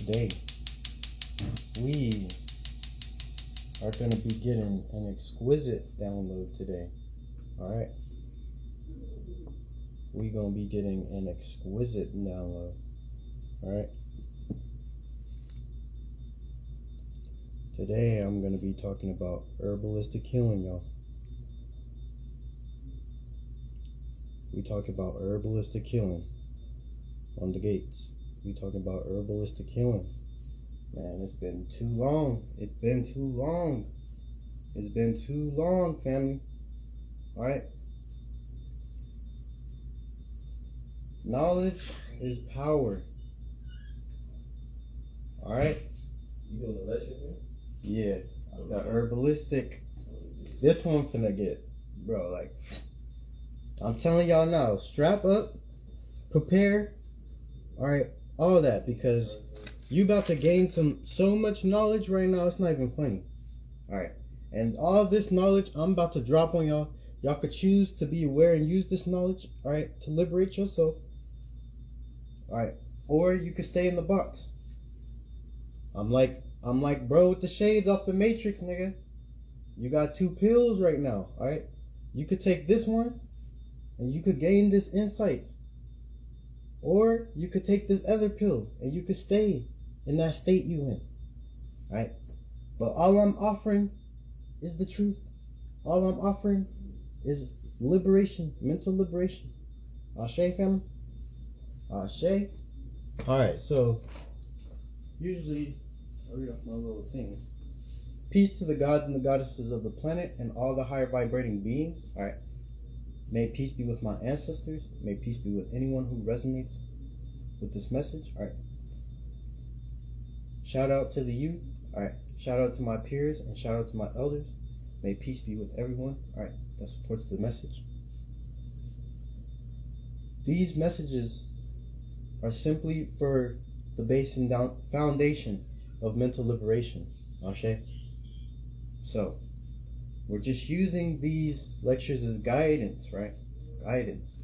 today we are going to be getting an exquisite download today. Alright, we're going to be getting an exquisite download. Alright, today I'm going to be talking about Herbalist Healing, y'all. We talk about Herbalist Healing on the gates. We talk about Herbalist Healing. Man, it's been too long. It's been too long. It's been too long, family. Alright? Knowledge is power. Alright? You doing the lecture here? Yeah. The herbalistic. This one finna get, bro, like, I'm telling y'all now, strap up, prepare, alright, all that, because you about to gain so much knowledge right now, it's not even funny. Alright, and all this knowledge I'm about to drop on y'all. Y'all could choose to be aware and use this knowledge, alright, to liberate yourself. Alright, or you could stay in the box. I'm like bro with the shades off the Matrix, nigga. You got two pills right now, alright? You could take this one and you could gain this insight. Or you could take this other pill and you could stay in that state you in. Right? But all I'm offering is the truth. All I'm offering is liberation, mental liberation. Ashe, family? Ashe? Alright, so usually I read off my little thing. Peace to the gods and the goddesses of the planet and all the higher vibrating beings. Alright. May peace be with my ancestors. May peace be with anyone who resonates with this message. Alright. Shout out to the youth. Alright. Shout out to my peers and shout out to my elders. May peace be with everyone. Alright. That supports the message. These messages are simply for the base and foundation of mental liberation. Ashe? So, we're just using these lectures as guidance, right? Guidance.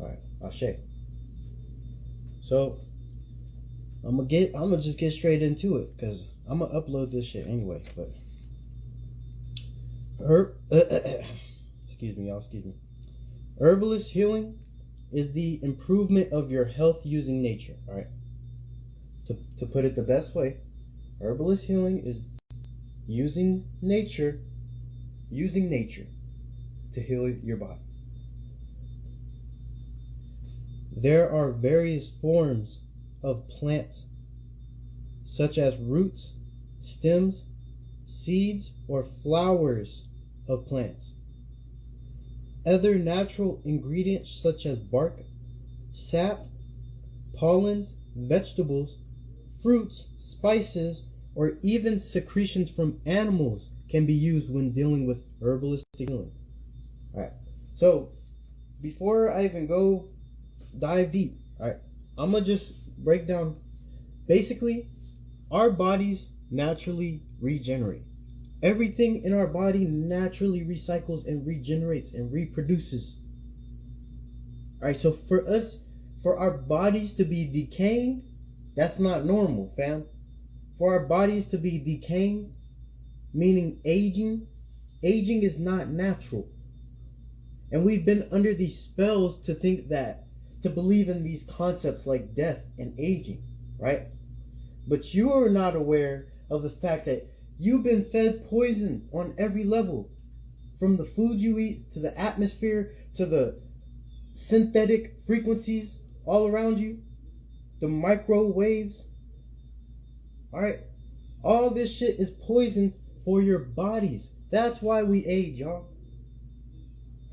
Alright, Ashe. So, I'm gonna just get straight into it, because I'm gonna upload this shit anyway, but excuse me, y'all, excuse me. Herbalist healing is the improvement of your health using nature, alright? To put it the best way, herbalist healing is using nature to heal your body. There are various forms of plants, such as roots, stems, seeds, or flowers of plants. Other natural ingredients such as bark, sap, pollens, vegetables, fruits, spices, or even secretions from animals can be used when dealing with herbalist healing. Alright, so before I even go dive deep, alright, I'm gonna just break down. Basically, our bodies naturally regenerate. Everything in our body naturally recycles and regenerates and reproduces. Alright, so for our bodies to be decaying, that's not normal, fam. For our bodies to be decaying, meaning aging is not natural. And we've been under these spells to think that, to believe in these concepts like death and aging, right? But you are not aware of the fact that you've been fed poison on every level. From the food you eat, to the atmosphere, to the synthetic frequencies all around you, the microwaves. Alright, all this shit is poison for your bodies. That's why we age, y'all.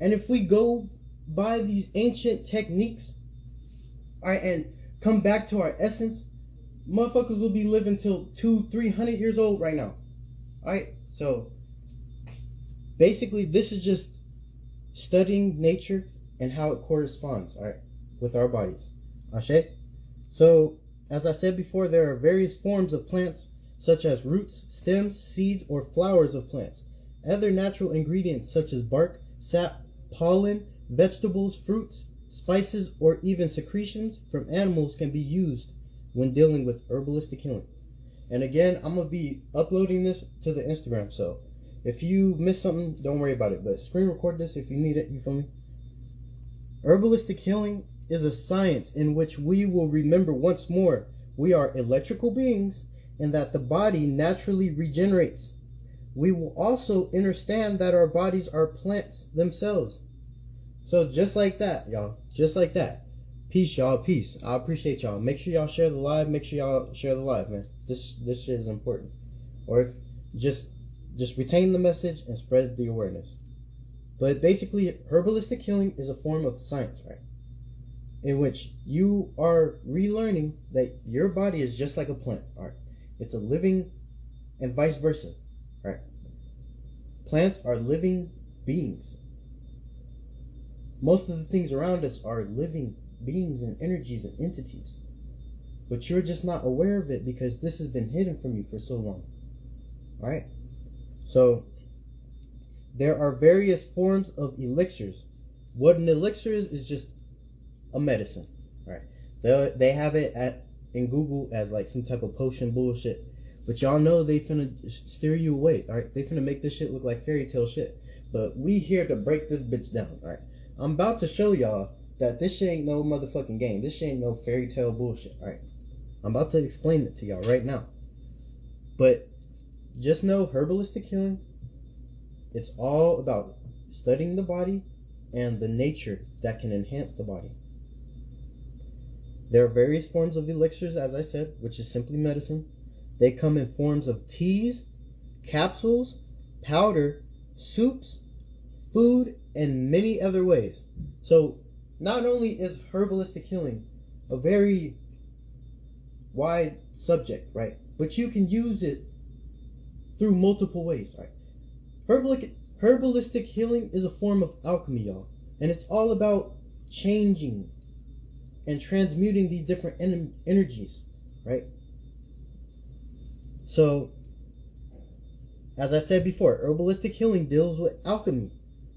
And if we go by these ancient techniques, alright, and come back to our essence, motherfuckers will be living till 200-300 years old right now. Alright, so basically this is just studying nature and how it corresponds, alright, with our bodies. Ashe? So, as I said before, there are various forms of plants, such as roots, stems, seeds, or flowers of plants. Other natural ingredients such as bark, sap, pollen, vegetables, fruits, spices, or even secretions from animals can be used when dealing with herbalistic healing. And again, I'm going to be uploading this to the Instagram, so if you miss something, don't worry about it, but screen record this if you need it, you feel me? Herbalistic healing is a science in which we will remember once more we are electrical beings and that the body naturally regenerates. We will also understand that our bodies are plants themselves. So just like that, y'all, just like that. Peace, y'all, peace. I appreciate y'all. Make sure y'all share the live. Make sure y'all share the live, man. This shit is important. Or if just retain the message and spread the awareness. But basically, herbalistic healing is a form of science, right? In which you are relearning that your body is just like a plant, all right? It's a living, and vice versa, right? Plants are living beings. Most of the things around us are living beings and energies and entities. But you're just not aware of it because this has been hidden from you for so long, all right? So there are various forms of elixirs. What an elixir is just a medicine, right? They have it in Google as like some type of potion bullshit, but y'all know they finna steer you away, all right? They finna make this shit look like fairy tale shit, but we here to break this bitch down, all right? I'm about to show y'all that this shit ain't no motherfucking game. This shit ain't no fairy tale bullshit, all right? I'm about to explain it to y'all right now, but just know herbalistic healing, it's all about studying the body and the nature that can enhance the body. There are various forms of elixirs, as I said, which is simply medicine. They come in forms of teas, capsules, powder, soups, food, and many other ways. So not only is herbalistic healing a very wide subject, right? But you can use it through multiple ways, right? Herbalistic healing is a form of alchemy, y'all. And it's all about changing and transmuting these different energies, right? So, as I said before, herbalistic healing deals with alchemy.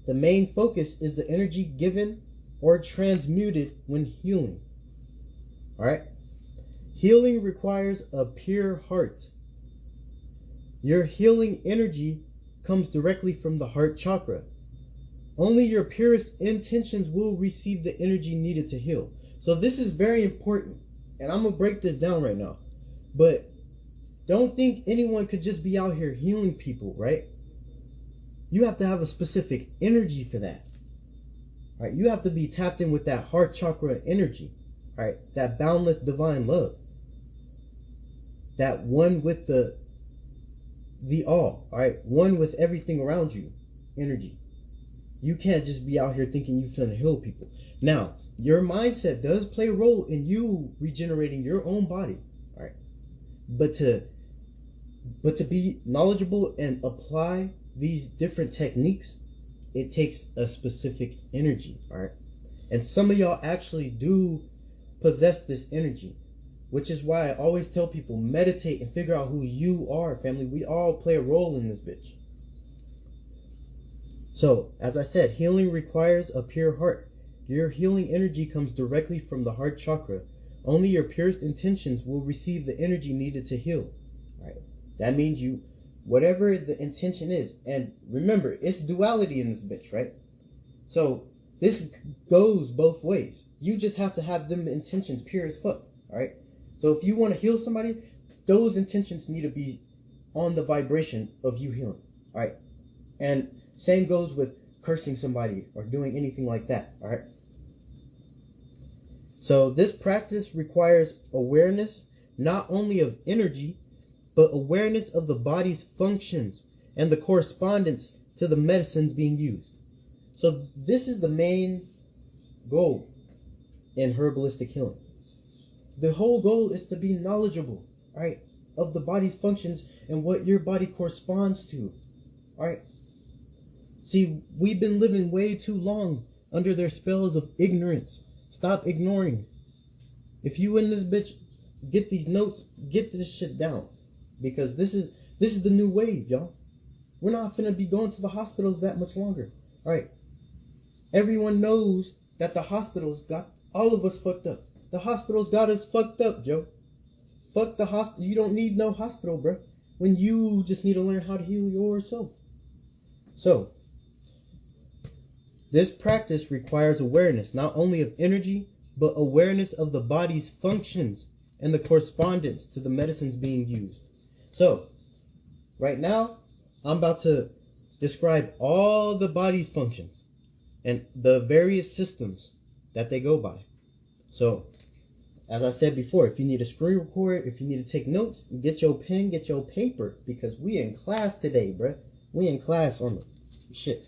The main focus is the energy given or transmuted when healing, all right? Healing requires a pure heart. Your healing energy comes directly from the heart chakra. Only your purest intentions will receive the energy needed to heal. So this is very important, and I'm going to break this down right now. But don't think anyone could just be out here healing people, right? You have to have a specific energy for that, right? You have to be tapped in with that heart chakra energy, right? That boundless divine love. That one with the all right? One with everything around you energy. You can't just be out here thinking you're finna heal people. Now, your mindset does play a role in you regenerating your own body, all right? But to be knowledgeable and apply these different techniques, it takes a specific energy, all right? And some of y'all actually do possess this energy, which is why I always tell people, meditate and figure out who you are, family. We all play a role in this bitch. So, as I said, healing requires a pure heart. Your healing energy comes directly from the heart chakra. Only your purest intentions will receive the energy needed to heal. Right? That means you, whatever the intention is, and remember, it's duality in this bitch, right? So, this goes both ways. You just have to have them intentions pure as fuck, alright? So if you want to heal somebody, those intentions need to be on the vibration of you healing, alright? And same goes with cursing somebody or doing anything like that, alright? So this practice requires awareness not only of energy, but awareness of the body's functions and the correspondence to the medicines being used. So this is the main goal in herbalistic healing. The whole goal is to be knowledgeable, right, of the body's functions and what your body corresponds to, right? See, we've been living way too long under their spells of ignorance. Stop ignoring. If you in this bitch, get these notes, get this shit down, because this is the new wave, y'all. We're not finna be going to the hospitals that much longer, all right? Everyone knows that the hospitals got all of us fucked up. The hospitals got us fucked up, Joe. Fuck the hospital. You don't need no hospital, bro. When you just need to learn how to heal yourself. So, this practice requires awareness not only of energy, but awareness of the body's functions and the correspondence to the medicines being used. So, right now, I'm about to describe all the body's functions and the various systems that they go by. So, as I said before, if you need a screen record, if you need to take notes, get your pen, get your paper, because we in class today, bruh. We in class on the shit.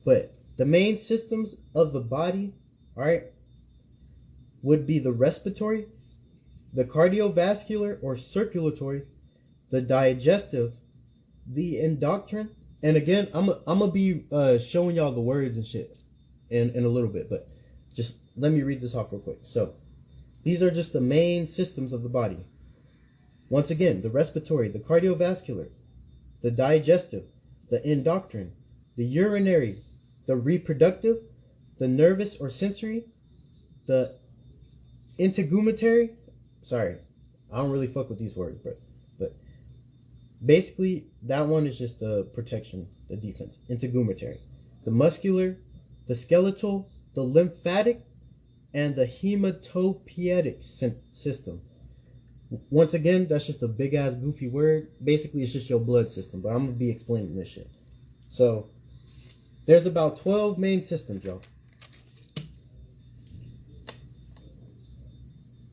But the main systems of the body, alright, would be the respiratory, the cardiovascular or circulatory, the digestive, the endocrine, and again, I'm gonna be showing y'all the words and shit in a little bit, but just let me read this off real quick. So, these are just the main systems of the body. Once again, the respiratory, the cardiovascular, the digestive, the endocrine, the urinary, the reproductive, the nervous or sensory, the integumentary. Sorry, I don't really fuck with these words, but basically that one is just the protection, the defense. Integumentary, the muscular, the skeletal, the lymphatic, and the hematopoietic system. Once again, that's just a big ass goofy word. Basically, it's just your blood system, but I'm gonna be explaining this shit. So, there's about 12 main systems, y'all.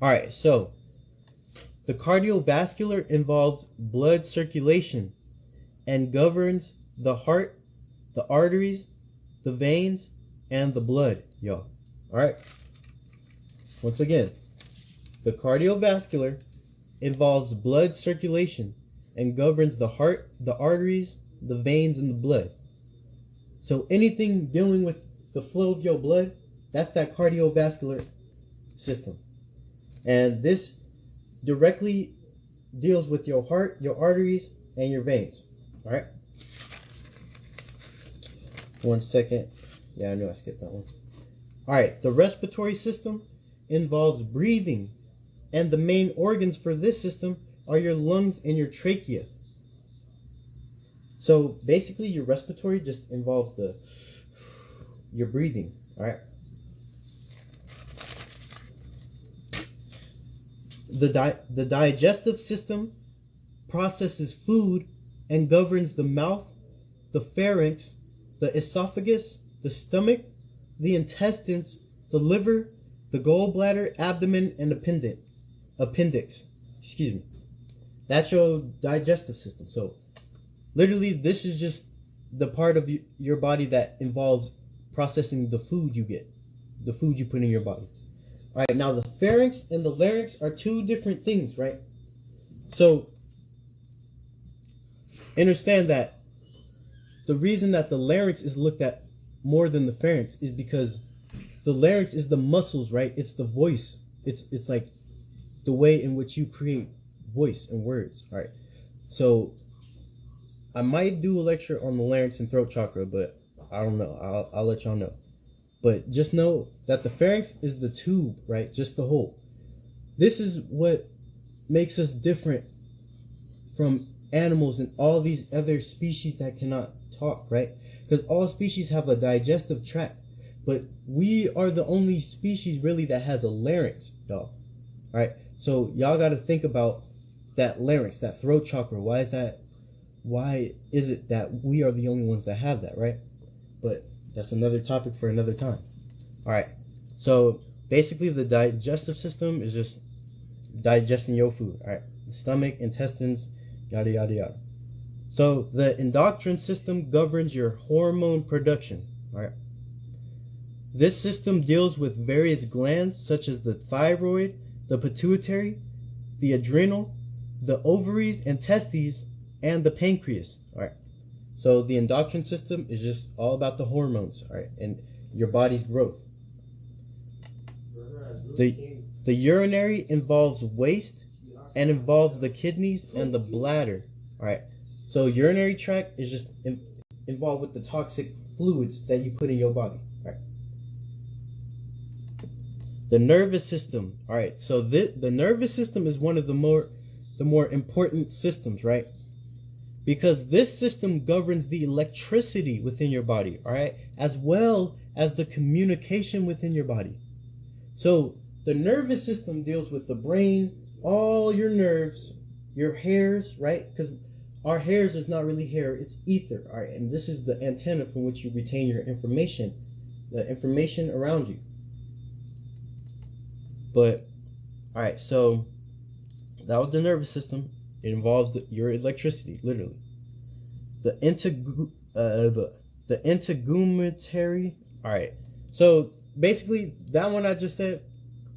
Alright, so the cardiovascular involves blood circulation and governs the heart, the arteries, the veins, and the blood, y'all. Alright. Once again, the cardiovascular involves blood circulation and governs the heart, the arteries, the veins, and the blood. So anything dealing with the flow of your blood, that's that cardiovascular system. And this directly deals with your heart, your arteries, and your veins. Alright? 1 second. Yeah, I knew I skipped that one. Alright, the respiratory system involves breathing, and the main organs for this system are your lungs and your trachea. So basically your respiratory just involves your breathing. Alright. The digestive system processes food and governs the mouth, the pharynx, the esophagus, the stomach, the intestines, the liver, the gallbladder, abdomen, and appendix. Excuse me. That's your digestive system. So, literally, this is just the part of your body that involves processing the food you get, the food you put in your body. All right, now the pharynx and the larynx are two different things, right? So, understand that the reason that the larynx is looked at more than the pharynx is because the larynx is the muscles, right? It's the voice. It's like the way in which you create voice and words. All right. So I might do a lecture on the larynx and throat chakra, but I don't know. I'll let y'all know. But just know that the pharynx is the tube, right? Just the hole. This is what makes us different from animals and all these other species that cannot talk, right? Because all species have a digestive tract. But we are the only species really that has a larynx, y'all. Alright? So y'all got to think about that larynx, that throat chakra. Why is that? Why is it that we are the only ones that have that, right? But that's another topic for another time. Alright. So basically the digestive system is just digesting your food. Alright. The stomach, intestines, yada yada yada. So the endocrine system governs your hormone production. Alright. This system deals with various glands such as the thyroid, the pituitary, the adrenal, the ovaries and testes, and the pancreas. Alright. So the endocrine system is just all about the hormones, alright, and your body's growth. The urinary involves waste and involves the kidneys and the bladder. Alright. So urinary tract is just involved with the toxic fluids that you put in your body. Alright. The nervous system. All right. So the nervous system is one of the more important systems, right? Because this system governs the electricity within your body, all right, as well as the communication within your body. So the nervous system deals with the brain, all your nerves, your hairs, right? Because our hairs is not really hair, it's ether, all right? And this is the antenna from which you retain your information, the information around you. But, all right, so that was the nervous system. It involves your electricity, literally. The integumentary. All right. So basically, that one I just said.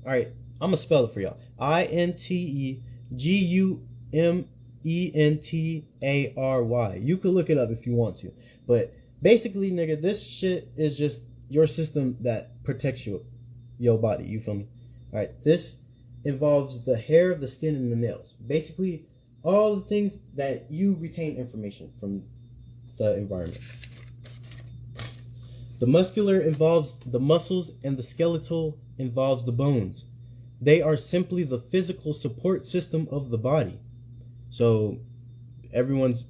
All right. I'm gonna spell it for y'all. integumentary. You could look it up if you want to. But basically, nigga, this shit is just your system that protects your body. You feel me? All right. This involves the hair, the skin, and the nails. Basically, all the things that you retain information from the environment. The muscular involves the muscles, and the skeletal involves the bones. They are simply the physical support system of the body. So everyone's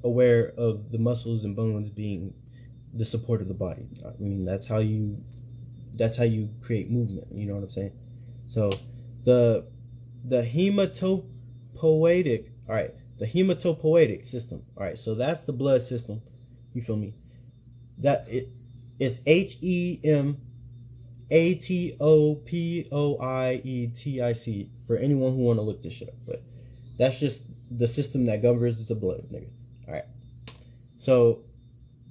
aware of the muscles and bones being the support of the body. I mean, that's how you create movement. You know what I'm saying? So the hematopoietic, all right, the hematopoietic system, all right, so that's the blood system. You feel me? That it's hematopoietic for anyone who want to look this shit up. But that's just the system that governs the blood, nigga. All right. So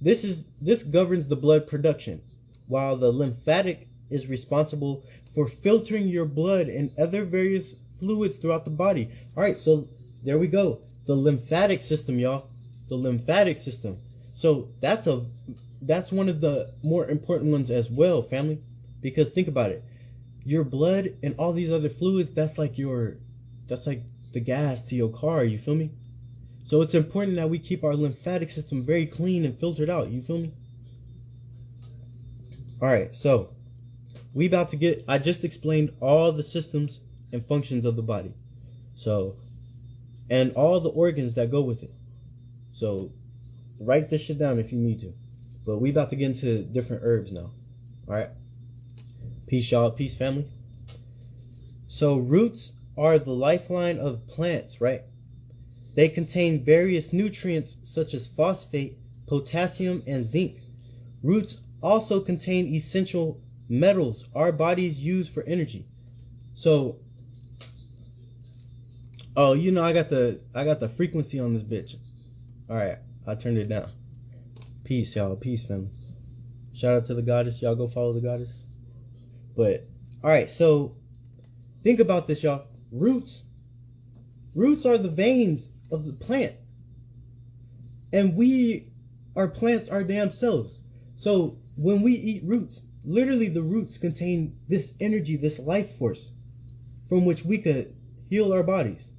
this governs the blood production, while the lymphatic is responsible for filtering your blood and other various fluids throughout the body. All right, so there we go. The lymphatic system, y'all. The lymphatic system. So that's one of the more important ones as well, family. Because think about it. Your blood and all these other fluids, that's like the gas to your car, you feel me? So it's important that we keep our lymphatic system very clean and filtered out, you feel me? All right, so I just explained all the systems and functions of the body. So, and all the organs that go with it. So, write this shit down if you need to. But we about to get into different herbs now. All right. Peace, y'all. Peace, family. So, roots are the lifeline of plants, right? They contain various nutrients such as phosphate, potassium, and zinc. Roots also contain essential metals our bodies use for energy. So, oh, you know, I got the frequency on this bitch. All right, I turned it down. Peace, y'all. Peace, family. Shout out to the goddess. Y'all go follow the goddess. But all right, so think about this, y'all. Roots are the veins of the plant, and we are plants our damn selves. So when we eat roots, literally the roots contain this energy, this life force from which we could heal our bodies.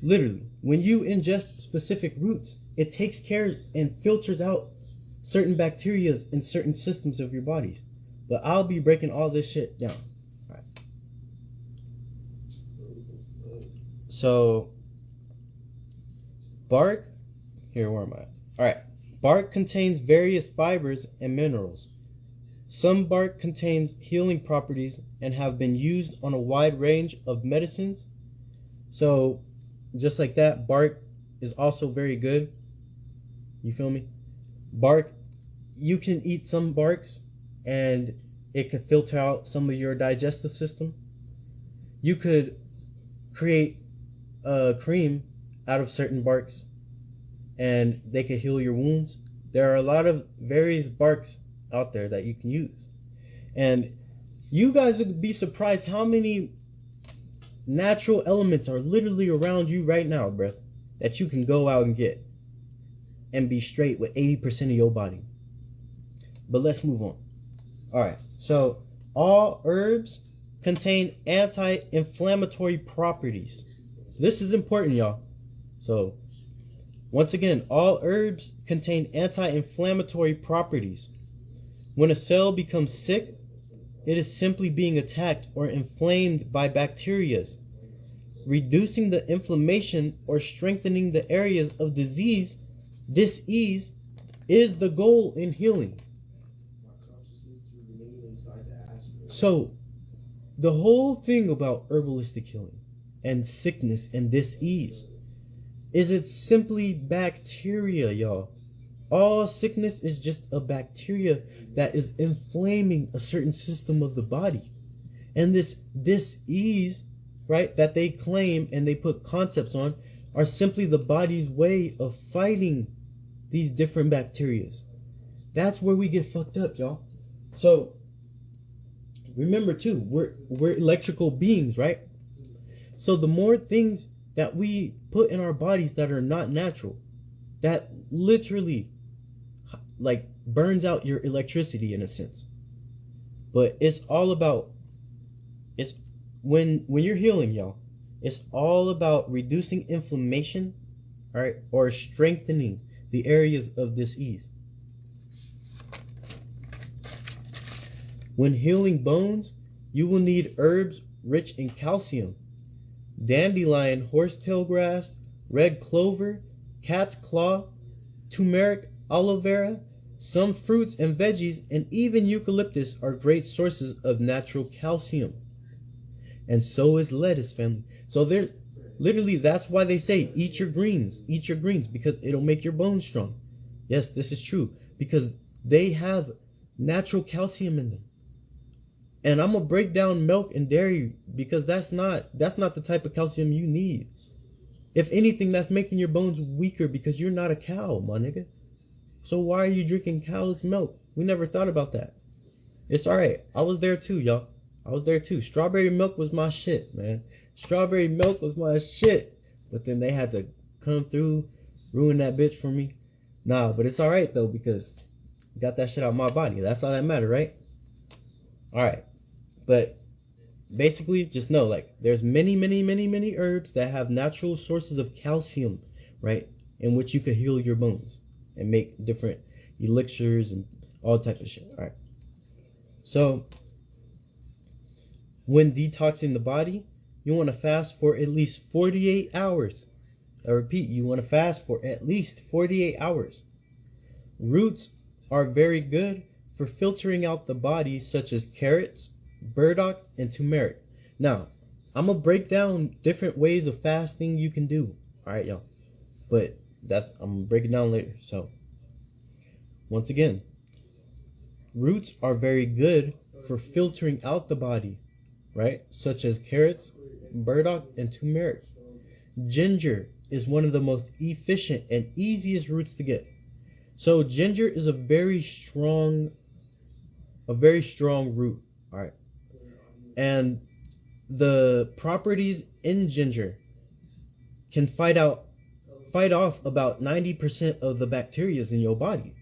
Literally, when you ingest specific roots, it takes care and filters out certain bacteria in certain systems of your bodies. But I'll be breaking all this shit down. All right. So, bark, here, where am I? All right. Bark contains various fibers and minerals. Some bark contains healing properties and have been used on a wide range of medicines. So, just like that, bark is also very good. You feel me? Bark, you can eat some barks and it could filter out some of your digestive system. You could create a cream out of certain barks and they could heal your wounds. There are a lot of various barks out there that you can use. And you guys would be surprised how many natural elements are literally around you right now, bruh, that you can go out and get and be straight with 80% of your body. But let's move on. All right, so all herbs contain anti-inflammatory properties. This is important, y'all. So once again, all herbs contain anti-inflammatory properties. When a cell becomes sick, it is simply being attacked or inflamed by bacteria. Reducing the inflammation or strengthening the areas of disease is the goal in healing. So, the whole thing about herbalistic healing and sickness and disease is it's simply bacteria, y'all. All sickness is just a bacteria that is inflaming a certain system of the body. And this disease, right, that they claim and they put concepts on are simply the body's way of fighting these different bacterias. That's where we get fucked up, y'all. So remember too, we're electrical beings, right? So the more things that we put in our bodies that are not natural, that literally like burns out your electricity in a sense. But it's all about, it's when you're healing, y'all, it's all about reducing inflammation, all right, or strengthening the areas of disease. When healing bones, you will need herbs rich in calcium. Dandelion, horsetail grass, red clover, cat's claw, turmeric, aloe vera, some fruits and veggies, and even eucalyptus are great sources of natural calcium. And so is lettuce, family. So they're literally, that's why they say eat your greens, because it'll make your bones strong. Yes, this is true, because they have natural calcium in them. And I'm gonna break down milk and dairy because that's not the type of calcium you need. If anything, that's making your bones weaker because you're not a cow, my nigga. So why are you drinking cow's milk? We never thought about that. It's alright. I was there too, y'all. I was there too. Strawberry milk was my shit, man. Strawberry milk was my shit. But then they had to come through, ruin that bitch for me. Nah, but it's alright though, because I got that shit out of my body. That's all that matters, right? Alright. But basically, just know, like, there's many herbs that have natural sources of calcium, right? In which you could heal your bones and make different elixirs and all type of shit. Alright. So, when detoxing the body, you want to fast for at least 48 hours. I repeat, you want to fast for at least 48 hours. Roots are very good for filtering out the body, such as carrots, burdock, and turmeric. Now, I'm going to break down different ways of fasting you can do. Alright, y'all. But I'm going to break it down later. So, once again, roots are very good for filtering out the body, right? Such as carrots, burdock, and turmeric. Ginger is one of the most efficient and easiest roots to get. So ginger is a very strong root, all right? And the properties in ginger can fight off about 90% of the bacteria in your body.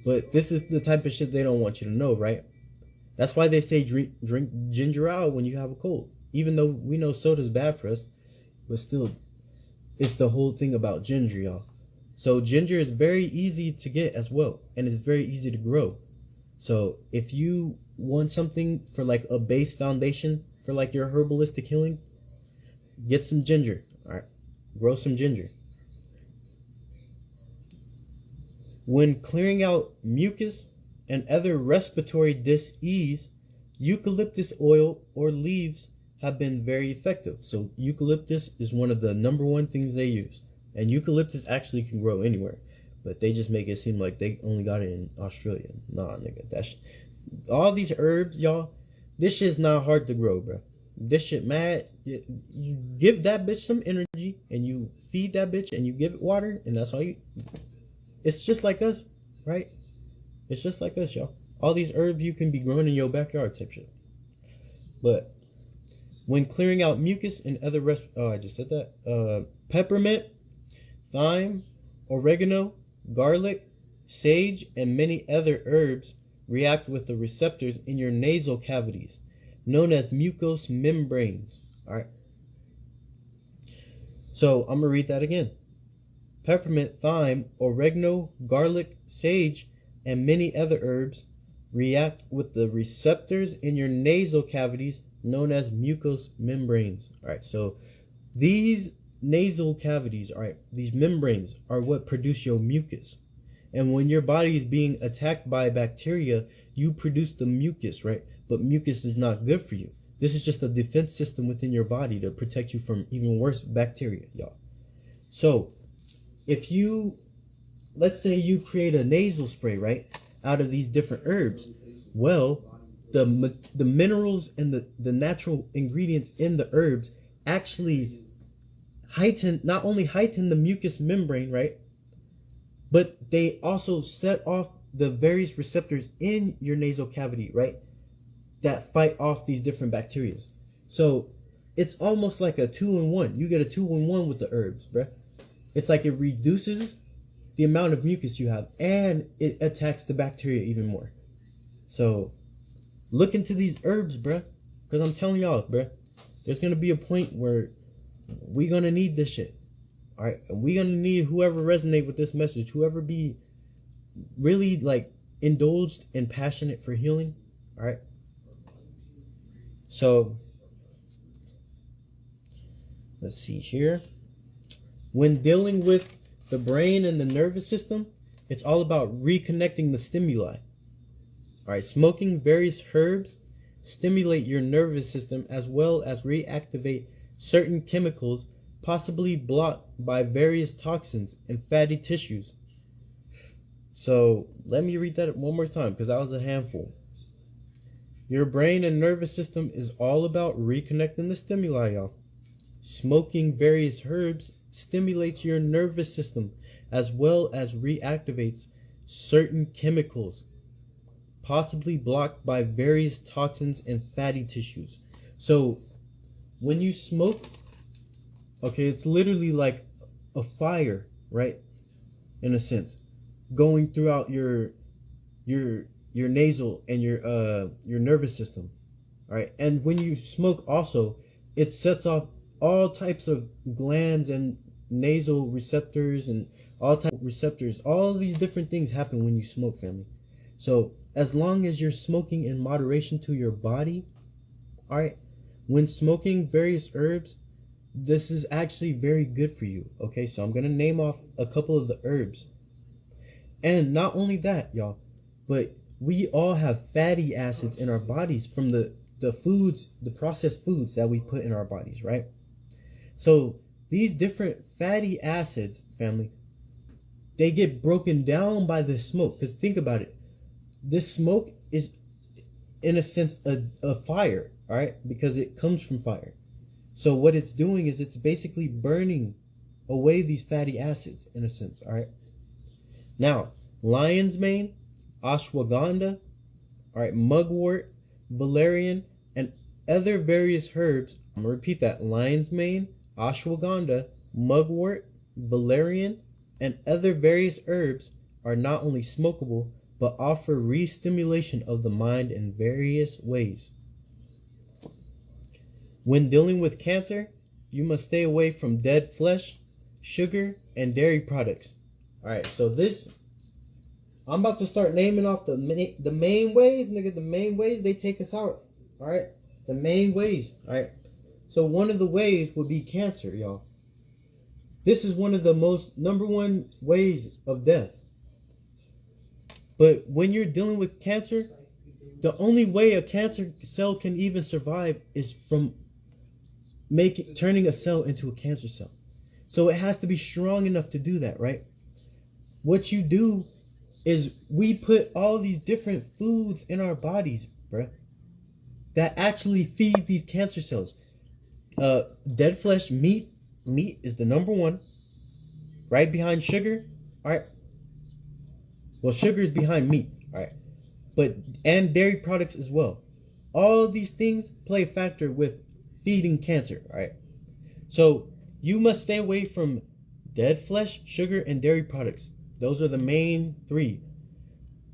But this is the type of shit they don't want you to know, right? That's why they say drink ginger ale when you have a cold. Even though we know soda's bad for us, but still, it's the whole thing about ginger, y'all. So ginger is very easy to get as well, and it's very easy to grow. So if you want something for like a base foundation for like your herbalistic healing, get some ginger. All right, grow some ginger. When clearing out mucus and other respiratory disease, eucalyptus oil or leaves have been very effective. So eucalyptus is one of the #1 things they use. And eucalyptus actually can grow anywhere, but they just make it seem like they only got it in Australia. Nah, nigga, all these herbs, y'all, this shit's not hard to grow, bro. This shit mad. You give that bitch some energy, and you feed that bitch, and you give it water, and that's all you. It's just like us, right? It's just like us, y'all. All these herbs you can be growing in your backyard type shit. But when clearing out mucus and other I just said that. Peppermint, thyme, oregano, garlic, sage, and many other herbs react with the receptors in your nasal cavities, known as mucous membranes. Alright. So I'm gonna read that again. Peppermint, thyme, oregano, garlic, sage, and many other herbs react with the receptors in your nasal cavities known as mucous membranes. All right, so these nasal cavities, all right, these membranes are what produce your mucus. And when your body is being attacked by bacteria, you produce the mucus, right? But mucus is not good for you. This is just a defense system within your body to protect you from even worse bacteria, y'all. So if you, let's say you create a nasal spray, right, out of these different herbs, well, the minerals and the natural ingredients in the herbs actually not only heighten the mucous membrane, right, but they also set off the various receptors in your nasal cavity, right, that fight off these different bacteria. So it's almost like a 2-in-1. You get a 2-in-1 with the herbs, bruh. It's like it reduces the amount of mucus you have and it attacks the bacteria even more. So look into these herbs, bruh, because I'm telling y'all, bruh, there's going to be a point where we're going to need this shit. All right, and we're going to need whoever resonate with this message, whoever be really like indulged and passionate for healing. All right. So let's see here. When dealing with the brain and the nervous system, it's all about reconnecting the stimuli. All right, smoking various herbs stimulate your nervous system as well as reactivate certain chemicals possibly blocked by various toxins and fatty tissues. So let me read that one more time because that was a handful. Your brain and nervous system is all about reconnecting the stimuli, y'all. Smoking various herbs stimulates your nervous system as well as reactivates certain chemicals possibly blocked by various toxins and fatty tissues. So when you smoke, okay, it's literally like a fire, right? In a sense, going throughout your nasal and your nervous system. All right, and when you smoke also, it sets off all types of glands and nasal receptors and all types of receptors. All these different things happen when you smoke, family. So as long as you're smoking in moderation to your body, all right, when smoking various herbs, this is actually very good for you. Okay, so I'm gonna name off a couple of the herbs. And not only that, y'all, but we all have fatty acids in our bodies from the foods, the processed foods that we put in our bodies, right? So these different fatty acids, family, they get broken down by the smoke. Because think about it. This smoke is, in a sense, a fire, all right? Because it comes from fire. So what it's doing is it's basically burning away these fatty acids, in a sense, all right? Now, lion's mane, ashwagandha, all right, mugwort, valerian, and other various herbs. I'm going to repeat that. Lion's mane, ashwagandha, mugwort, valerian, and other various herbs are not only smokable, but offer re-stimulation of the mind in various ways. When dealing with cancer, you must stay away from dead flesh, sugar, and dairy products. All right, so this, I'm about to start naming off the main ways, nigga, the main ways they take us out. All right, the main ways. All right, so one of the ways would be cancer, y'all. This is one of the most #1 ways of death. But when you're dealing with cancer, the only way a cancer cell can even survive is from turning a cell into a cancer cell. So it has to be strong enough to do that, right? What you do is we put all these different foods in our bodies, bruh, that actually feed these cancer cells. Dead flesh, meat is the #1, right behind sugar. All right. Well, sugar is behind meat, all right, and dairy products as well. All these things play a factor with feeding cancer, all right. So you must stay away from dead flesh, sugar, and dairy products. Those are the main 3.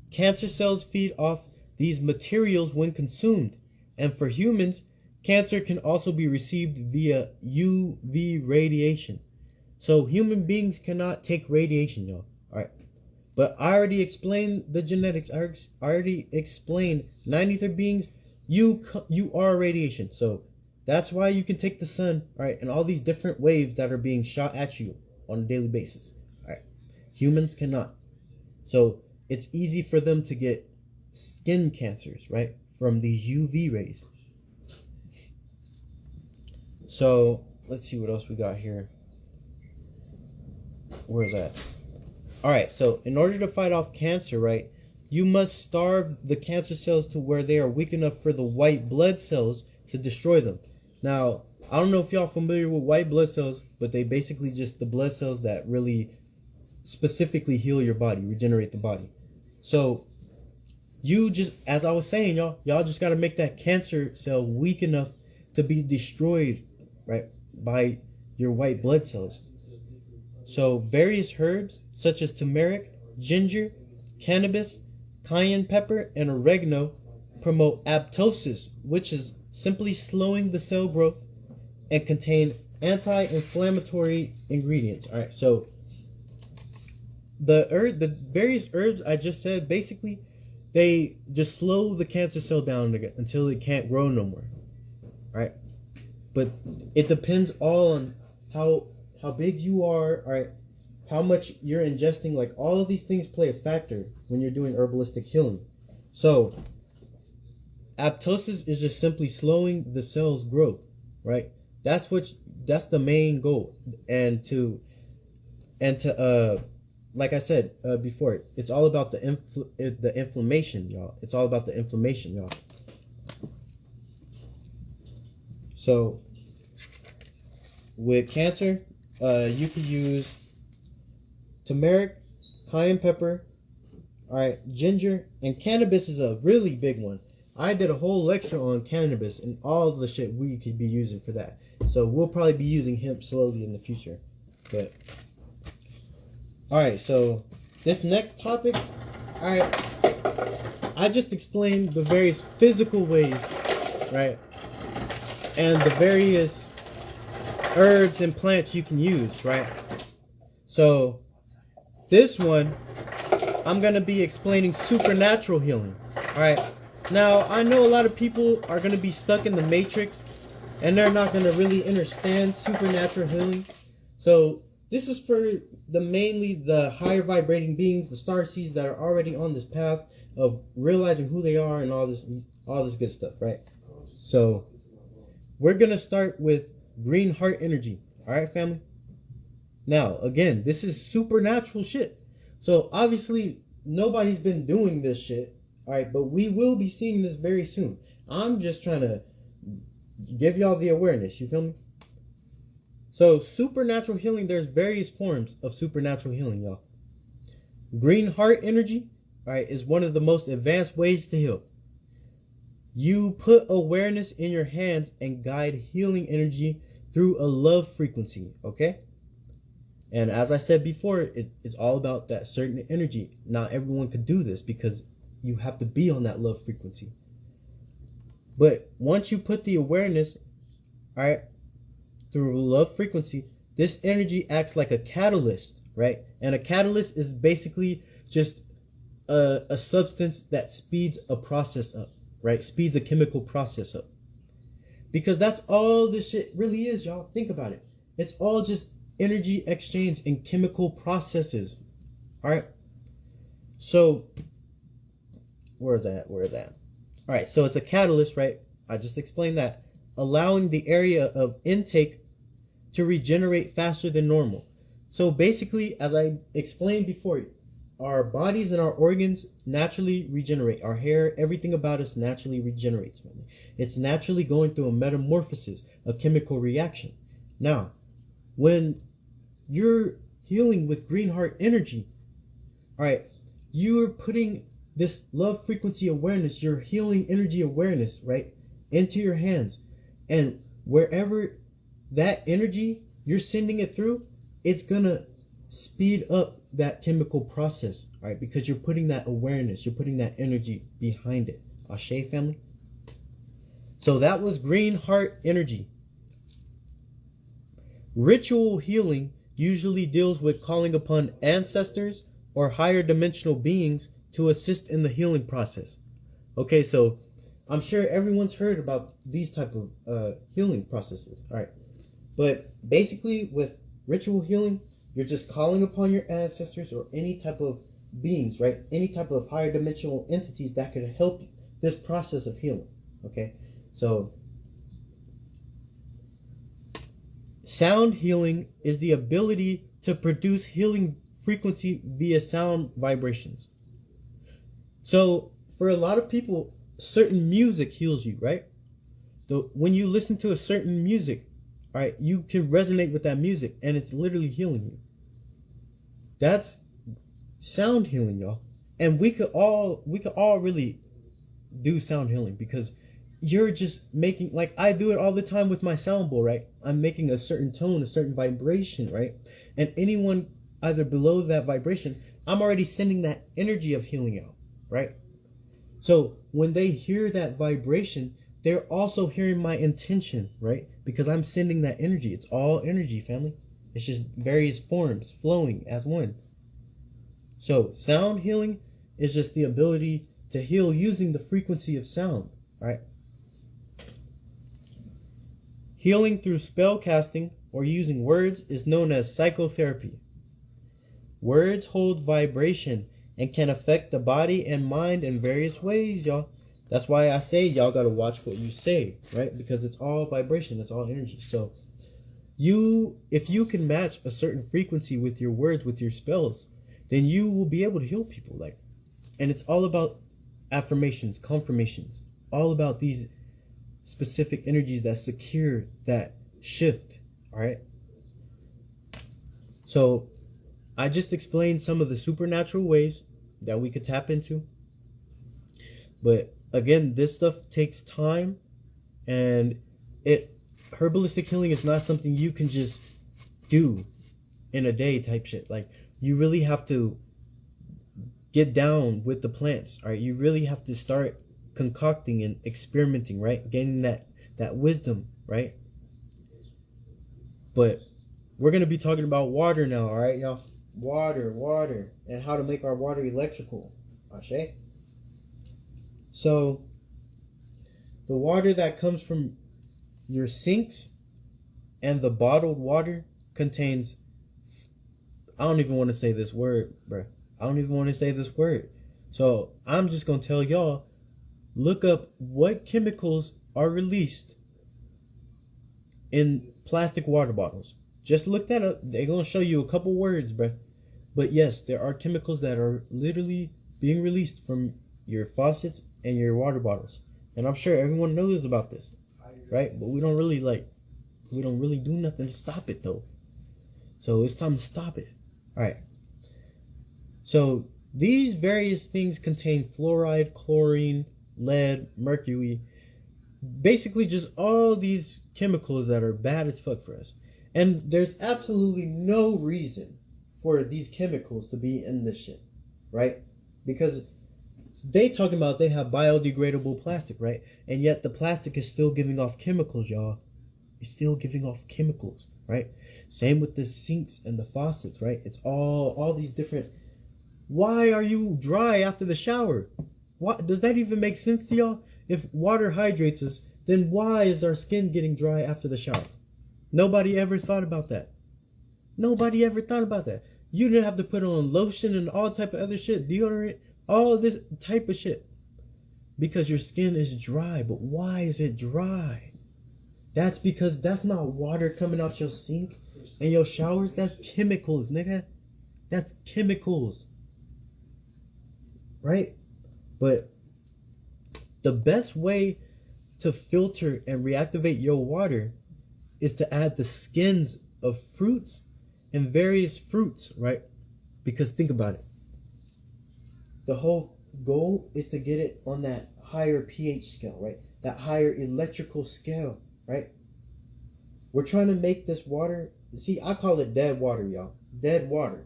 Cancer cells feed off these materials when consumed, and for humans, cancer can also be received via UV radiation. So human beings cannot take radiation, y'all. All right. But I already explained the genetics. I already explained 93 beings. You are radiation. So that's why you can take the sun, all right, and all these different waves that are being shot at you on a daily basis. All right, humans cannot. So it's easy for them to get skin cancers, right, from these UV rays. So let's see what else we got here. Where's that? All right, so in order to fight off cancer, right, you must starve the cancer cells to where they are weak enough for the white blood cells to destroy them. Now, I don't know if y'all familiar with white blood cells, but they basically just the blood cells that really specifically heal your body, regenerate the body. So you just, as I was saying, y'all just got to make that cancer cell weak enough to be destroyed, right, by your white blood cells. So various herbs such as turmeric, ginger, cannabis, cayenne pepper, and oregano promote apoptosis, which is simply slowing the cell growth, and contain anti-inflammatory ingredients. All right, so the various herbs I just said, basically, they just slow the cancer cell down until it can't grow no more. All right, but it depends all on how big you are, all right, how much you're ingesting. Like, all of these things play a factor when you're doing herbalistic healing. So apoptosis is just simply slowing the cell's growth, right? That's the main goal. And to like I said before, it's all about the inflammation, y'all. It's all about the inflammation, y'all. So with cancer, you could use turmeric, cayenne pepper, all right, ginger, and cannabis is a really big one. I did a whole lecture on cannabis and all the shit we could be using for that. So we'll probably be using hemp slowly in the future. But all right, so this next topic, all right, I just explained the various physical ways, right, and the various herbs and plants you can use, right? So this one, I'm going to be explaining supernatural healing. All right. Now, I know a lot of people are going to be stuck in the matrix and they're not going to really understand supernatural healing. So this is for mainly the higher vibrating beings, the star seeds that are already on this path of realizing who they are and all this good stuff, right? So we're going to start with green heart energy. All right, family? Now, again, this is supernatural shit. So obviously nobody's been doing this shit. All right, but we will be seeing this very soon. I'm just trying to give y'all the awareness. You feel me? So supernatural healing, there's various forms of supernatural healing, y'all. Green heart energy, all right, is one of the most advanced ways to heal. You put awareness in your hands and guide healing energy through a love frequency, okay? And as I said before, it's all about that certain energy. Not everyone could do this because you have to be on that love frequency. But once you put the awareness, all right, through love frequency, this energy acts like a catalyst, right? And a catalyst is basically just a substance that speeds a process up, right? Speeds a chemical process up. Because that's all this shit really is, y'all. Think about it. It's all just energy exchange and chemical processes. All right. So where is that? All right. So it's a catalyst, right? I just explained that, allowing the area of intake to regenerate faster than normal. So basically, as I explained before, our bodies and our organs naturally regenerate. Our hair, everything about us naturally regenerates. It's naturally going through a metamorphosis, a chemical reaction. Now, when you're healing with green heart energy, all right, you're putting this love frequency awareness, your healing energy awareness, right, into your hands. And wherever that energy, you're sending it through, it's going to speed up that chemical process, all right, because you're putting that awareness, you're putting that energy behind it. Ashe, family? So that was green heart energy. Ritual healing usually deals with calling upon ancestors, or higher dimensional beings to assist in the healing process. Okay, so I'm sure everyone's heard about these type of healing processes. All right, but basically with ritual healing, you're just calling upon your ancestors or any type of beings, right? Any type of higher dimensional entities that could help this process of healing. Okay, so sound healing is the ability to produce healing frequency via sound vibrations. So for a lot of people, certain music heals you, right? When you listen to a certain music, all right, you can resonate with that music and it's literally healing you. That's sound healing, y'all. And we could all really do sound healing, because you're just making, like I do it all the time with my sound bowl, right? I'm making a certain tone, a certain vibration, right? And anyone either below that vibration, I'm already sending that energy of healing out, right? So when they hear that vibration, they're also hearing my intention, right? Because I'm sending that energy. It's all energy, family. It's just various forms flowing as one. So sound healing is just the ability to heal using the frequency of sound, right? Healing through spell casting or using words is known as psychotherapy. Words hold vibration and can affect the body and mind in various ways, y'all. That's why I say y'all gotta watch what you say, right? Because it's all vibration, it's all energy. So if you can match a certain frequency with your words, with your spells, then you will be able to heal people. And it's all about affirmations, confirmations, all about these specific energies that secure that shift. All right. So I just explained some of the supernatural ways that we could tap into. But again, this stuff takes time, and herbalistic healing is not something you can just do in a day type shit. Like, you really have to get down with the plants. All right, you really have to start concocting and experimenting, right? Gaining that wisdom, right? But we're gonna be talking about water now, all right, y'all? Water, and how to make our water electrical. Ashe? So the water that comes from your sinks and the bottled water contains, I don't even want to say this word, bruh. I don't even want to say this word. So I'm just gonna tell y'all, look up what chemicals are released in plastic water bottles. Just look that up. They're gonna show you a couple words, bruh. But yes, there are chemicals that are literally being released from your faucets and your water bottles. And I'm sure everyone knows about this, right? But we don't really do nothing to stop it though. So it's time to stop it. All right. So these various things contain fluoride, chlorine, lead, mercury, basically just all these chemicals that are bad as fuck for us. And there's absolutely no reason for these chemicals to be in this shit, right? Because they talking about they have biodegradable plastic, right? And yet the plastic is still giving off chemicals, y'all. It's still giving off chemicals, right? Same with the sinks and the faucets, right? It's all these different. Why are you dry after the shower? What does that even make sense to y'all? If water hydrates us, then why is our skin getting dry after the shower? Nobody ever thought about that. Nobody ever thought about that. You didn't have to put on lotion and all type of other shit, deodorant, all this type of shit, because your skin is dry. But why is it dry? That's because that's not water coming out your sink and your showers. That's chemicals, nigga. That's chemicals, right? But the best way to filter and reactivate your water is to add the skins of fruits and various fruits, right? Because think about it. The whole goal is to get it on that higher pH scale, right? That higher electrical scale, right? We're trying to make this water, see, I call it dead water, y'all. Dead water.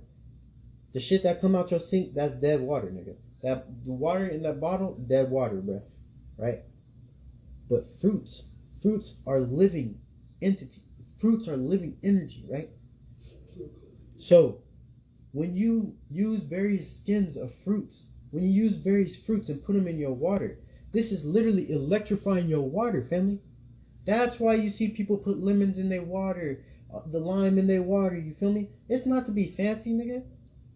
The shit that come out your sink, that's dead water, nigga. The water in that bottle, dead water, bro. Right? But fruits are living entity. Fruits are living energy, right? So when you use various skins of fruits, when you use various fruits and put them in your water, this is literally electrifying your water, family. That's why you see people put lemons in their water, the lime in their water, you feel me? It's not to be fancy, nigga.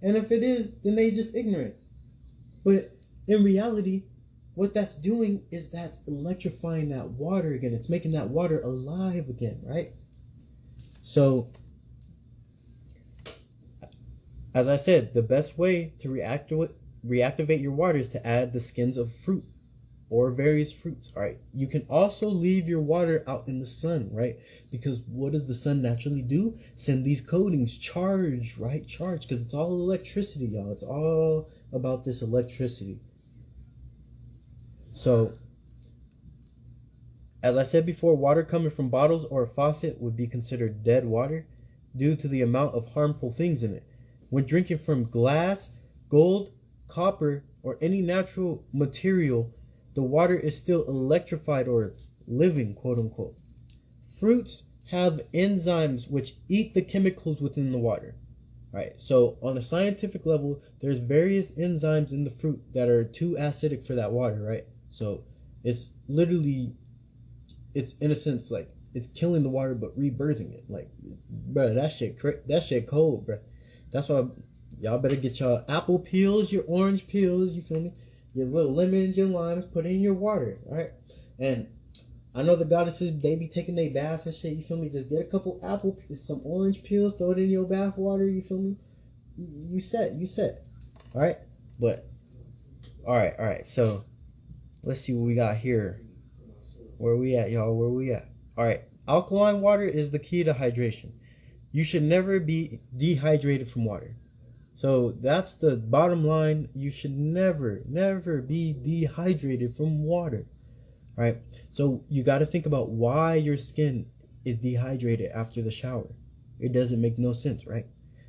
And if it is, then they just ignorant. But in reality, what that's doing is that's electrifying that water again. It's making that water alive again, right? So, as I said, the best way to reactivate your water is to add the skins of fruit or various fruits, all right? You can also leave your water out in the sun, right? Because what does the sun naturally do? Send these coatings, charge, right? Charge, because it's all electricity, y'all. It's all about this electricity. So, as I said before, water coming from bottles or a faucet would be considered dead water due to the amount of harmful things in it. When drinking from glass, gold, copper, or any natural material, the water is still electrified or living, quote unquote. Fruits have enzymes which eat the chemicals within the water. Right, so on a scientific level, there's various enzymes in the fruit that are too acidic for that water, right? So it's literally, it's in a sense like it's killing the water but rebirthing it. Like, bro, that shit cold, bro. That's why y'all better get y'all apple peels, your orange peels, you feel me? Your little lemons, your limes, put it in your water, all right? And I know the goddesses, they be taking their baths and shit, you feel me? Just get a couple some orange peels, throw it in your bath water, you feel me? You set, all right? But, all right, so let's see what we got here. Where we at, y'all? Where we at? All right, alkaline water is the key to hydration. You should never be dehydrated from water. So that's the bottom line. You should never be dehydrated from water. Right? So you got to think about why your skin is dehydrated after the shower. It doesn't make no sense, right?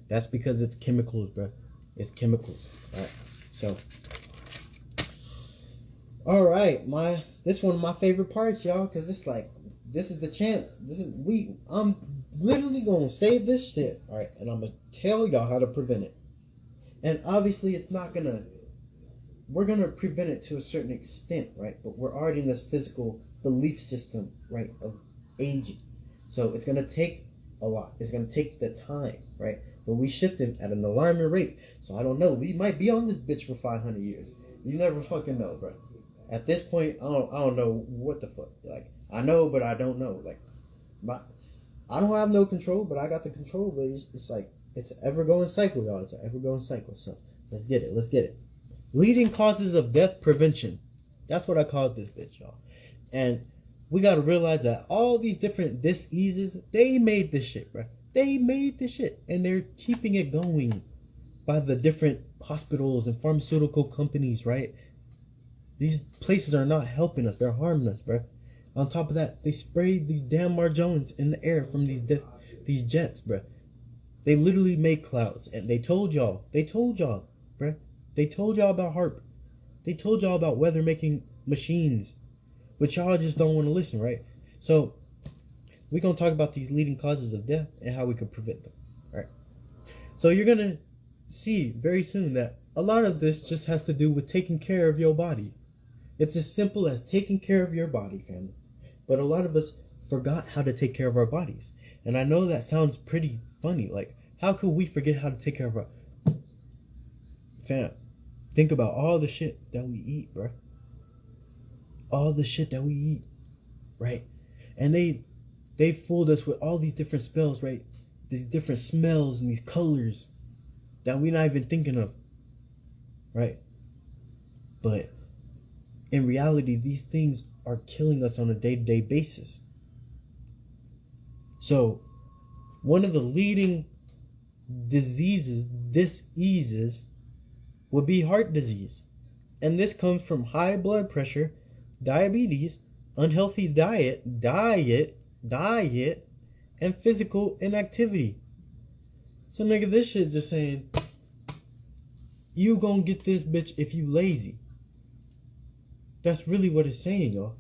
That's because it's chemicals, bro. It's chemicals. All right. So, all right, this one of my favorite parts, y'all, because it's like, this is the chance. I'm literally gonna save this shit, all right, and I'm gonna tell y'all how to prevent it. And obviously, we're gonna prevent it to a certain extent, right? But we're already in this physical belief system, right, of aging. So it's gonna take a lot. It's gonna take the time, right? But we shifting at an alarming rate. So I don't know. We might be on this bitch for 500 years. You never fucking know, bro. At this point, I don't know what the fuck. Like, I know, but I don't know. Like, I don't have no control, but I got the control. But it's like, it's an ever-going cycle, y'all. It's an ever-going cycle. So let's get it. Leading causes of death prevention. That's what I called this bitch, y'all. And we got to realize that all these different diseases, they made this shit, bro. They made this shit. And they're keeping it going by the different hospitals and pharmaceutical companies, right? These places are not helping us. They're harming us, bro. On top of that, they sprayed these damn Marjones in the air from these jets, bro. They literally made clouds. And they told y'all, bro. They told y'all about HARP. They told y'all about weather making machines. But y'all just don't want to listen, right? So, we're going to talk about these leading causes of death and how we can prevent them, right? So, you're going to see very soon that a lot of this just has to do with taking care of your body. It's as simple as taking care of your body, family. But a lot of us forgot how to take care of our bodies. And I know that sounds pretty funny. Like, how could we forget how to take care of our... Fam, think about all the shit that we eat, bro. All the shit that we eat, right? And they fooled us with all these different spells, right? These different smells and these colors that we're not even thinking of, right? But in reality, these things are killing us on a day-to-day basis. So, one of the leading diseases would be heart disease. And this comes from high blood pressure, diabetes, unhealthy diet, and physical inactivity. So nigga, this shit just saying, you gonna get this bitch if you lazy. That's really what it's saying, y'all.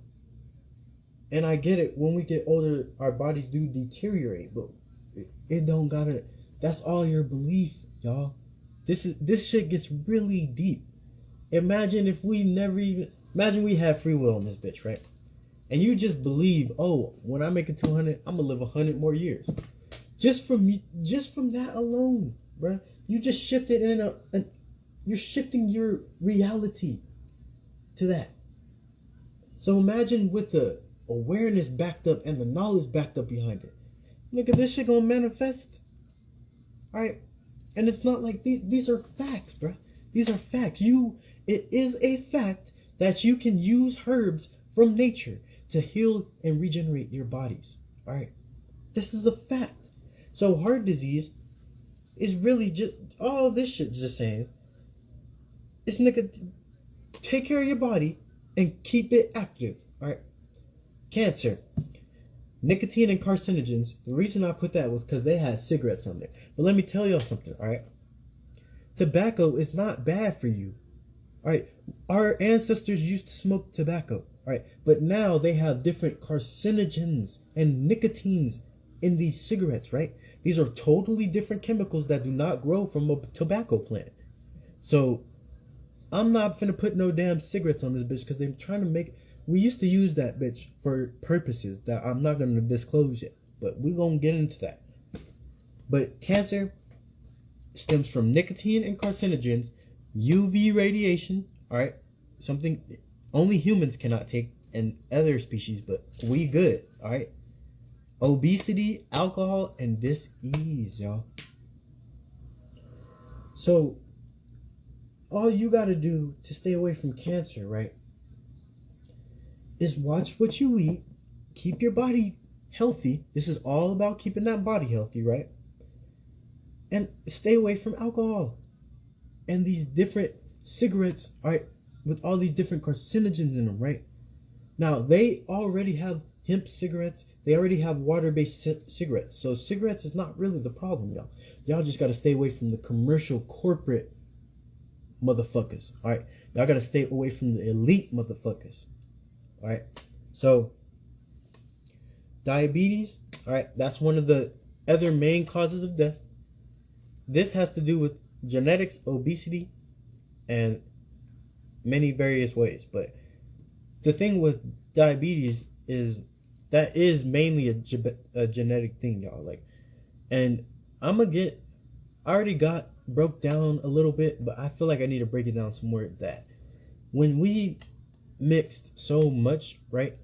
And I get it, when we get older, our bodies do deteriorate, but it don't gotta, that's all your belief, y'all. This shit gets really deep. Imagine if we imagine we have free will in this bitch, right? And you just believe, oh, when I make it to 100, I'm gonna live 100 more years. Just from that alone, bro. You just shifted you're shifting your reality to that. So imagine with the awareness backed up and the knowledge backed up behind it. Look at this shit gonna manifest. Alright? And it's not like these are facts, bro. These are facts. It is a fact that you can use herbs from nature to heal and regenerate your bodies. Alright? This is a fact. So heart disease is really just all this shit just saying. It's nigga, take care of your body and keep it active. Alright? Cancer. Nicotine and carcinogens. The reason I put that was because they had cigarettes on there. But let me tell y'all something, alright? Tobacco is not bad for you. Alright? Our ancestors used to smoke tobacco. Alright? But now they have different carcinogens and nicotines in these cigarettes, right? These are totally different chemicals that do not grow from a tobacco plant. So, I'm not finna put no damn cigarettes on this bitch because they're trying to make... We used to use that bitch for purposes that I'm not going to disclose yet. But we're going to get into that. But cancer stems from nicotine and carcinogens, UV radiation, alright? Something only humans cannot take and other species, but we good, alright? Obesity, alcohol, and dis-ease, y'all. So, all you got to do to stay away from cancer, right? Is watch what you eat, keep your body healthy. This is all about keeping that body healthy, right? And stay away from alcohol and these different cigarettes, right? With all these different carcinogens in them, right? Now, they already have hemp cigarettes. They already have water-based cigarettes. So cigarettes is not really the problem, y'all. Y'all just got to stay away from the commercial corporate motherfuckers, all right? Y'all got to stay away from the elite motherfuckers. All right, so diabetes, all right, that's one of the other main causes of death. This has to do with genetics, obesity, and many various ways. But the thing with diabetes is that is mainly a genetic thing, y'all. Like, and I already broke down a little bit, but I feel like I need to break it down some more. That when we mixed so much, right?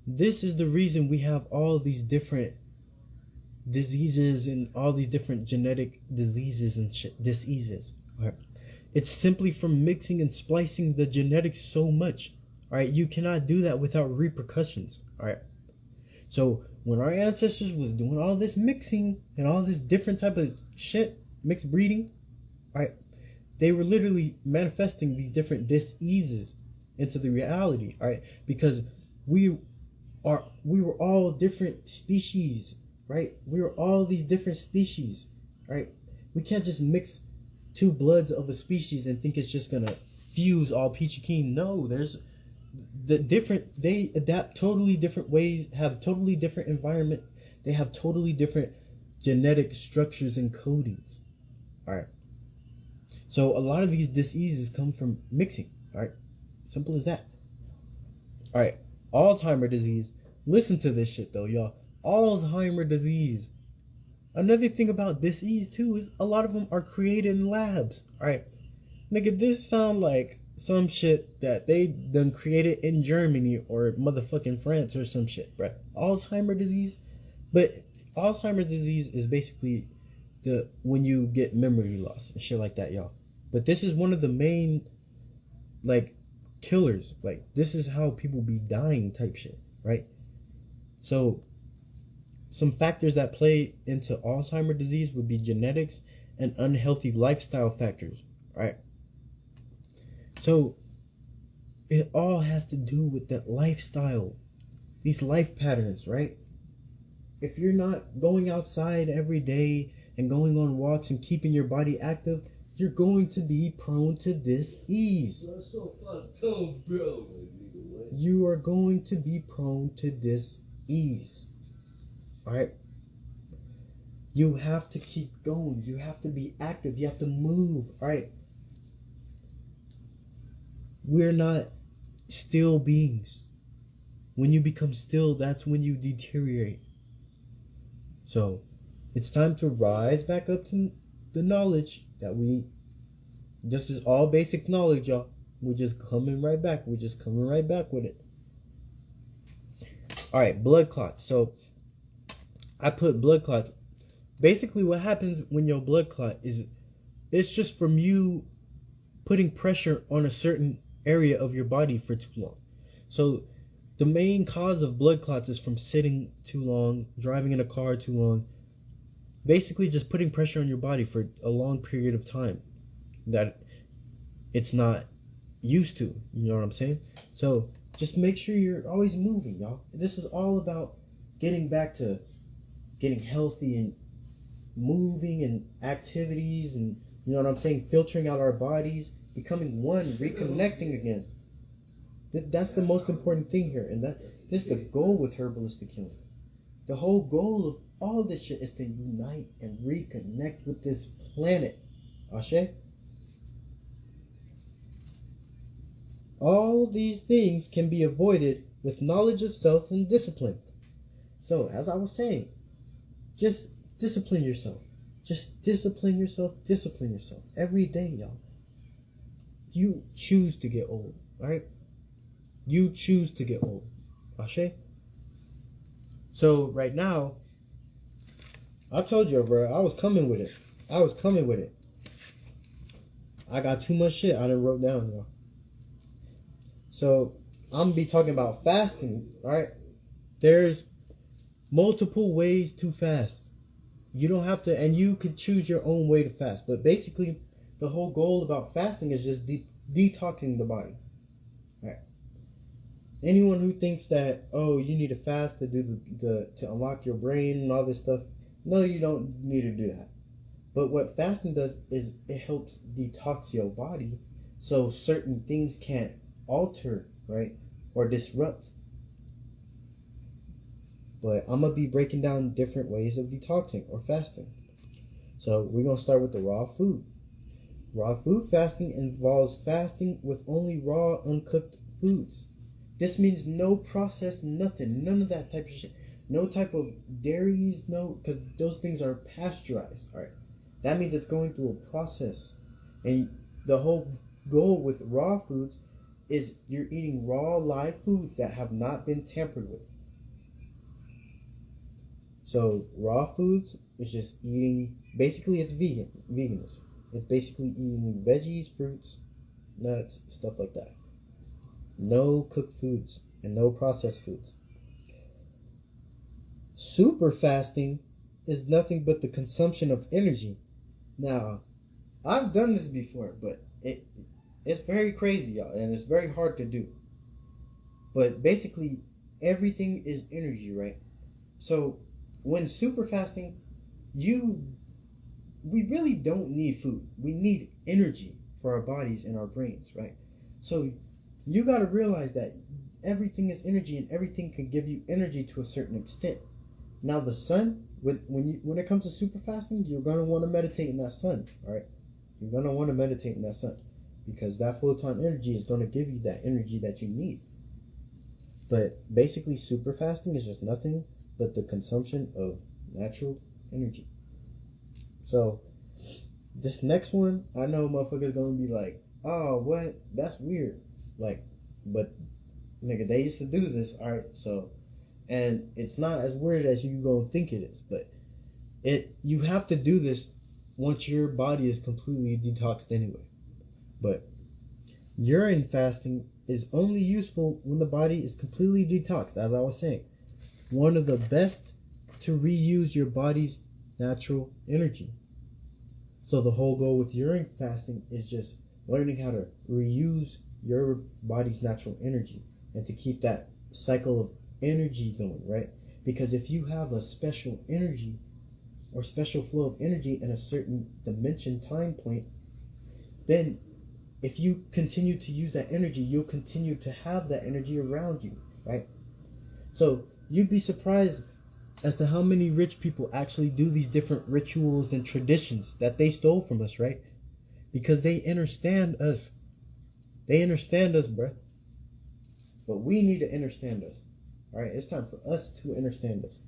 This is the reason we have all these different diseases and all these different genetic diseases and diseases. Right? It's simply from mixing and splicing the genetics so much. All right, you cannot do that without repercussions. All right. So when our ancestors was doing all this mixing and all this different type of shit, mixed breeding, all right, they were literally manifesting these different diseases into the reality, all right? Because we were all different species, right? We were all these different species, right? We can't just mix two bloods of a species and think it's just gonna fuse all peachy keen. No, there's they adapt totally different ways, have totally different environment. They have totally different genetic structures and codings, all right? So a lot of these diseases come from mixing, all right? Simple as that. Alright, Alzheimer's disease. Listen to this shit though, y'all. Alzheimer's disease. Another thing about disease too is a lot of them are created in labs. Alright. Nigga, this sound like some shit that they done created in Germany or motherfucking France or some shit, right? Alzheimer's disease. But Alzheimer's disease is basically when you get memory loss and shit like that, y'all. But this is one of the main, like, killers. Like, this is how people be dying type shit, right? So some factors that play into Alzheimer's disease would be genetics and unhealthy lifestyle factors, right? So it all has to do with that lifestyle, these life patterns, right? If you're not going outside every day and going on walks and keeping your body active, you're going to be prone to dis-ease. You are going to be prone to dis-ease. Alright? You have to keep going. You have to be active. You have to move. All right. We're not still beings. When you become still, that's when you deteriorate. So it's time to rise back up to the knowledge that this is all basic knowledge, y'all. We're just coming right back. We're just coming right back with it. All right, blood clots. So I put blood clots. Basically, what happens when your blood clot is, it's just from you putting pressure on a certain area of your body for too long. So the main cause of blood clots is from sitting too long, driving in a car too long. Basically, just putting pressure on your body for a long period of time that it's not used to. You know what I'm saying? So just make sure you're always moving, y'all. This is all about getting back to getting healthy and moving and activities, and you know what I'm saying, filtering out our bodies, becoming one, reconnecting again. That's the most important thing here, and this is the goal with herbalistic healing. The whole goal of all this shit is to unite and reconnect with this planet. Ashe? All these things can be avoided with knowledge of self and discipline. So, as I was saying, just discipline yourself. Just discipline yourself. Discipline yourself. Every day, y'all. You choose to get old, alright? You choose to get old. Ashe? So, right now, I told you, bro, I was coming with it. I got too much shit I done wrote down, y'all. So, I'm going to be talking about fasting, alright? There's multiple ways to fast. You don't have to, and you could choose your own way to fast. But basically, the whole goal about fasting is just detoxing the body. Alright. Anyone who thinks that, oh, you need to fast to do to unlock your brain and all this stuff, no, you don't need to do that. But what fasting does is it helps detox your body so certain things can't alter, right, or disrupt. But I'm going to be breaking down different ways of detoxing or fasting. So we're going to start with the raw food. Raw food fasting involves fasting with only raw, uncooked foods. This means no processed nothing, none of that type of shit. No type of dairies, no, because those things are pasteurized. All right, that means it's going through a process. And the whole goal with raw foods is you're eating raw, live foods that have not been tampered with. So raw foods is just eating, basically it's veganism. It's basically eating veggies, fruits, nuts, stuff like that. No cooked foods and no processed foods. Super fasting is nothing but the consumption of energy. Now, I've done this before, but it's very crazy, y'all, and it's very hard to do. But basically, everything is energy, right? So, when super fasting, we really don't need food. We need energy for our bodies and our brains, right? So, you got to realize that everything is energy, and everything can give you energy to a certain extent. Now, the sun, when it comes to super fasting, you're going to want to meditate in that sun, all right? You're going to want to meditate in that sun, because that full-time energy is going to give you that energy that you need. But basically, super fasting is just nothing but the consumption of natural energy. So, this next one, I know motherfuckers going to be like, oh, what? That's weird. Like, but, nigga, they used to do this, all right? So, and it's not as weird as you gonna think it is, but you have to do this once your body is completely detoxed anyway. But urine fasting is only useful when the body is completely detoxed, as I was saying. One of the best to reuse your body's natural energy. So the whole goal with urine fasting is just learning how to reuse your body's natural energy and to keep that cycle of energy going, right? Because if you have a special energy or special flow of energy in a certain dimension time point, then if you continue to use that energy, you'll continue to have that energy around you, right? So you'd be surprised as to how many rich people actually do these different rituals and traditions that they stole from us, right? Because they understand us. They understand us, bruh. But we need to understand us. Alright, it's time for us to understand us.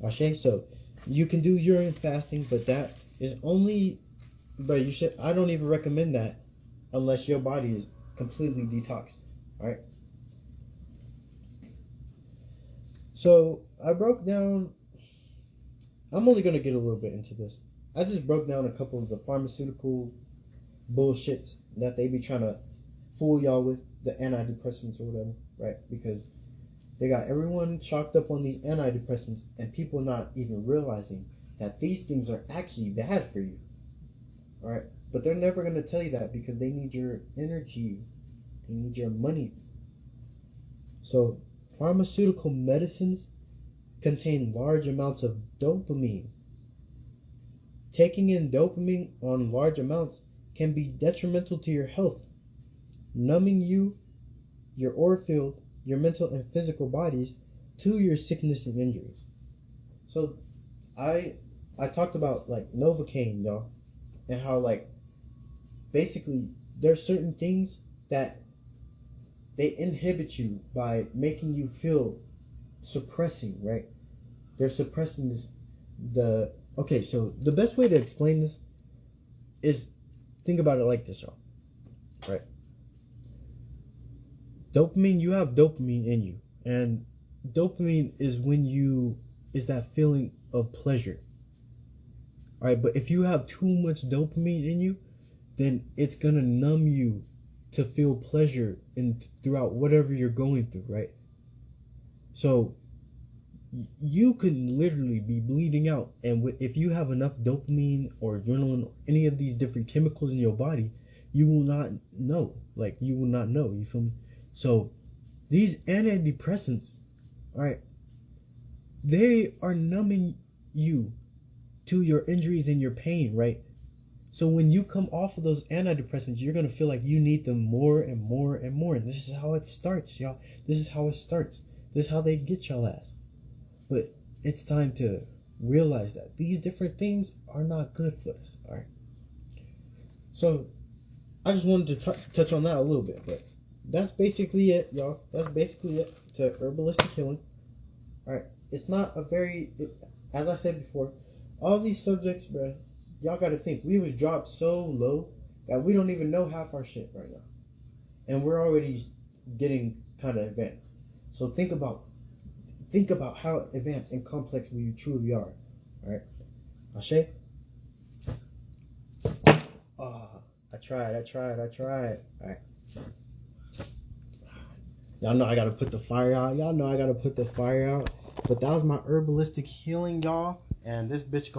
Okay, so you can do urine fasting, but that is only, but you should, I don't even recommend that unless your body is completely detoxed. Alright. So I broke down, I'm only going to get a little bit into this. I just broke down a couple of the pharmaceutical bullshits that they be trying to fool y'all with, the antidepressants or whatever, right? Because they got everyone chalked up on these antidepressants and people not even realizing that these things are actually bad for you. Alright? But they're never going to tell you that because they need your energy. They need your money. So, pharmaceutical medicines contain large amounts of dopamine. Taking in dopamine on large amounts can be detrimental to your health, numbing you, your aura field, your mental and physical bodies to your sickness and injuries. So I talked about like Novocaine, y'all, and how like basically there's certain things that they inhibit you by making you feel suppressing, right? They're suppressing this okay, so the best way to explain this is think about it like this, y'all. Right? Dopamine, you have dopamine in you. And dopamine is that feeling of pleasure. Alright, but if you have too much dopamine in you, then it's gonna numb you to feel pleasure throughout whatever you're going through, right? So you can literally be bleeding out, and if you have enough dopamine or adrenaline or any of these different chemicals in your body, you will not know. Like, you will not know, you feel me? So these antidepressants, alright, they are numbing you to your injuries and your pain, right? So when you come off of those antidepressants, you're going to feel like you need them more and more and more. And this is how it starts, y'all. This is how it starts. This is how they get y'all ass. But it's time to realize that these different things are not good for us, alright? So I just wanted to touch on that a little bit, but that's basically it, y'all. That's basically it to Herbalistic Healing. Alright, it's not a as I said before, all these subjects, bro, y'all gotta think, we was dropped so low that we don't even know half our shit right now. And we're already getting kind of advanced. So think about how advanced and complex we truly are. Alright? Ashe? I tried. Alright. Y'all know I gotta put the fire out. But that was my herbalistic healing, y'all. And this bitch